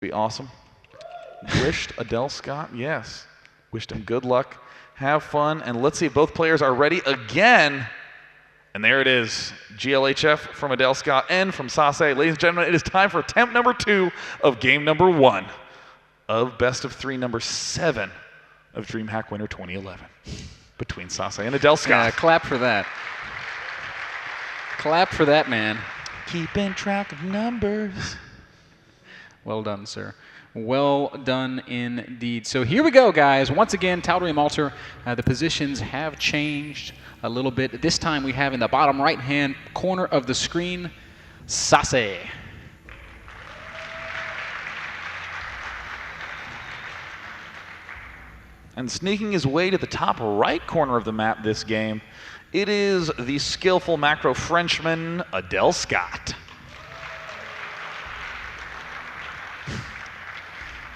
Be awesome. Wished Adelscott, yes. Wished him good luck. Have fun, and let's see if both players are ready again. And there it is, GLHF from Adelscott and from Sase. Ladies and gentlemen, it is time for attempt number 2 of game number 1 of best of 3, number 7 of Dreamhack Winter 2011 between Sase and Adelscott. Yeah, clap for that. Clap for that, man. Keeping track of numbers. Well done, sir. Well done indeed. So here we go, guys. Once again, Dream Altar. The positions have changed a little bit. This time we have in the bottom right-hand corner of the screen, Sase. And sneaking his way to the top right corner of the map this game, it is the skillful macro Frenchman, Adelscott.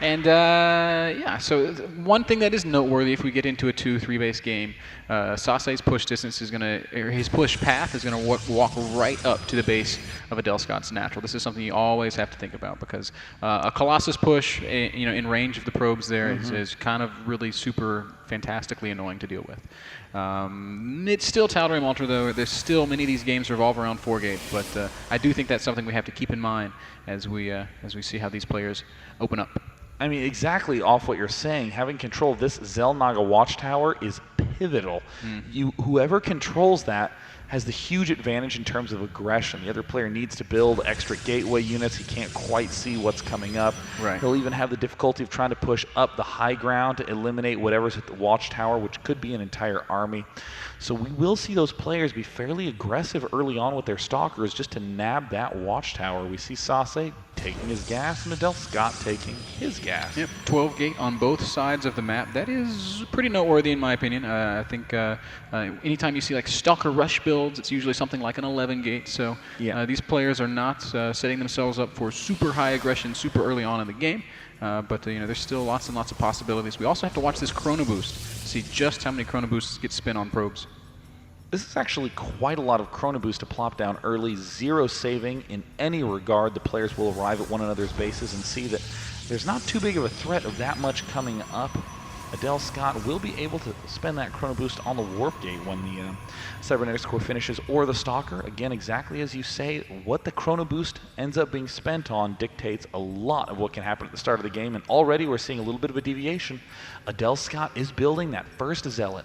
And yeah, so one thing that is noteworthy if we get into a 2-3 base game, Sase's push distance is his push path is gonna walk right up to the base of Adelscott's natural. This is something you always have to think about because a Colossus push, in range of the probes there is kind of really super fantastically annoying to deal with. It's still Dream Altar though. There's still many of these games revolve around 4 gates, but I do think that's something we have to keep in mind as we see how these players open up. I mean, exactly off what you're saying. Having control of this Xel'Naga watchtower is pivotal. Whoever controls that has the huge advantage in terms of aggression. The other player needs to build extra gateway units. He can't quite see what's coming up. Right. He'll even have the difficulty of trying to push up the high ground to eliminate whatever's at the watchtower, which could be an entire army. So we will see those players be fairly aggressive early on with their stalkers just to nab that watchtower. We see Sase taking his gas and Adelscott taking his gas. Yep, 12 gate on both sides of the map. That is pretty noteworthy in my opinion. I think anytime you see like stalker rush builds, it's usually something like an 11 gate. So yeah. These players are not setting themselves up for super high aggression super early on in the game. But there's still lots and lots of possibilities. We also have to watch this chrono boost to see just how many chrono boosts get spin on probes. This is actually quite a lot of chrono boost to plop down early. 0 saving in any regard. The players will arrive at one another's bases and see that there's not too big of a threat of that much coming up. Adelscott will be able to spend that chrono boost on the warp gate when the cybernetics core finishes, or the stalker. Again, exactly as you say, what the chrono boost ends up being spent on dictates a lot of what can happen at the start of the game, and already we're seeing a little bit of a deviation. Adelscott is building that first zealot.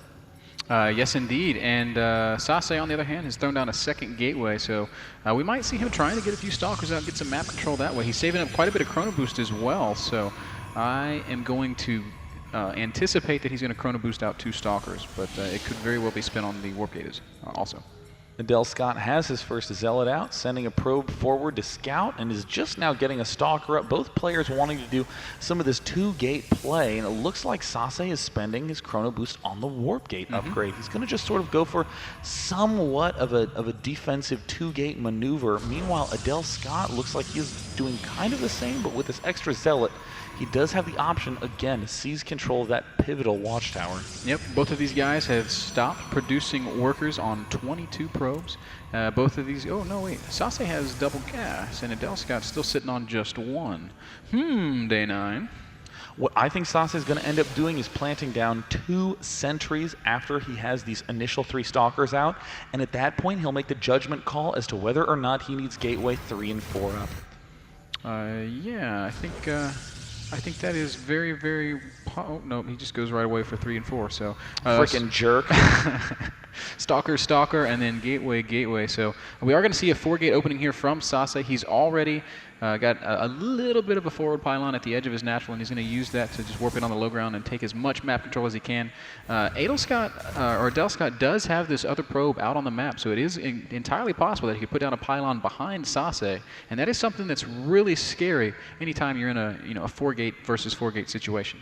Yes, indeed. And Sase, on the other hand, has thrown down a second gateway, so we might see him trying to get a few stalkers out and get some map control that way. He's saving up quite a bit of chrono boost as well, so I am going to anticipate that he's going to chrono boost out 2 stalkers, but it could very well be spent on the warp gate also. Adelscott has his first zealot out, sending a probe forward to scout, and is just now getting a stalker up. Both players wanting to do some of this 2-gate play, and it looks like Sase is spending his chrono boost on the warp gate upgrade. He's going to just sort of go for somewhat of a defensive 2-gate maneuver. Meanwhile, Adelscott looks like he's doing kind of the same, but with this extra zealot. He does have the option, again, to seize control of that pivotal watchtower. Yep, both of these guys have stopped producing workers on 22 probes. Both of these, oh no wait, Sase has double gas and Adelscott's still sitting on just 1. Day 9. What I think Sase is going to end up doing is planting down 2 sentries after he has these initial 3 stalkers out, and at that point he'll make the judgment call as to whether or not he needs gateway 3 and 4 up. Yeah, I think that is very, very... Oh, no, he just goes right away for 3 and 4, so... Frickin' jerk. Stalker, Stalker, and then Gateway, Gateway. So we are going to see a 4-gate opening here from Sase. He's already got a little bit of a forward pylon at the edge of his natural, and he's going to use that to just warp in on the low ground and take as much map control as he can. Adelscott does have this other probe out on the map, so it is entirely possible that he could put down a pylon behind Sase, and that is something that's really scary anytime you're in a 4-gate versus 4-gate situation.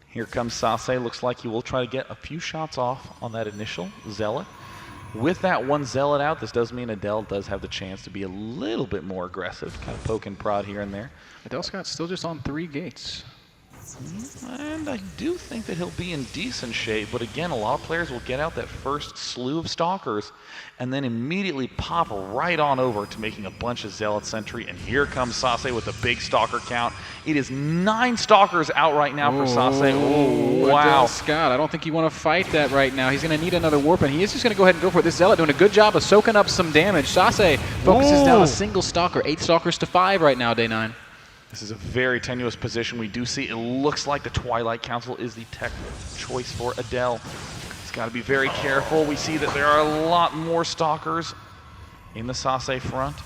Here comes Sase. Looks like he will try to get a few shots off on that initial zealot. With that 1 zealot out, this does mean Adel does have the chance to be a little bit more aggressive, kind of poke and prod here and there. Adelscott's still just on 3 gates. And I do think that he'll be in decent shape, but again, a lot of players will get out that first slew of Stalkers and then immediately pop right on over to making a bunch of Zealot Sentry, and here comes Sase with a big Stalker count. It is 9 Stalkers out right now for Sase. Oh, wow. Adelscott, I don't think you want to fight that right now. He's going to need another warp, and he is just going to go ahead and go for it. This Zealot doing a good job of soaking up some damage. Sase focuses down a single Stalker, 8 Stalkers to 5 right now, day 9. This is a very tenuous position. We do see it looks like the Twilight Council is the tech choice for Adel. He's got to be very careful. We see that there are a lot more Stalkers in the Sase front.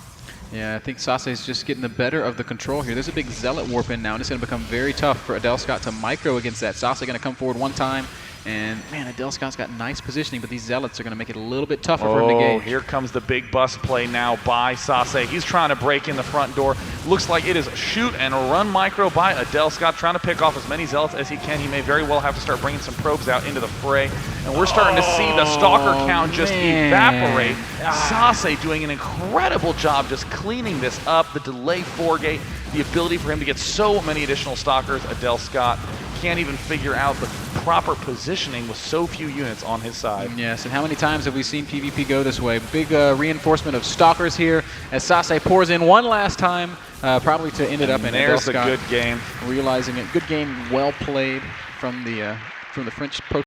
Yeah, I think Sase is just getting the better of the control here. There's a big Zealot warp in now, and it's going to become very tough for Adelscott to micro against that. Sase going to come forward one time, and man, Adelscott's got nice positioning, but these Zealots are going to make it a little bit tougher for him to gauge. Here comes the big bust play now by Sase. He's trying to break in the front door. Looks like it is a shoot and a run micro by Adelscott, trying to pick off as many Zealots as he can. He may very well have to start bringing some probes out into the fray, and we're starting to see the Stalker count just evaporate. Sase doing an incredible job just cleaning this up. The delay 4-gate, the ability for him to get so many additional Stalkers. Adelscott can't even figure out the proper positioning with so few units on his side. Yes, and how many times have we seen PvP go this way? Big reinforcement of Stalkers here as Sase pours in one last time, probably to end it up in there's Adelscott. a good game. Realizing it. Good game, well played from the French pro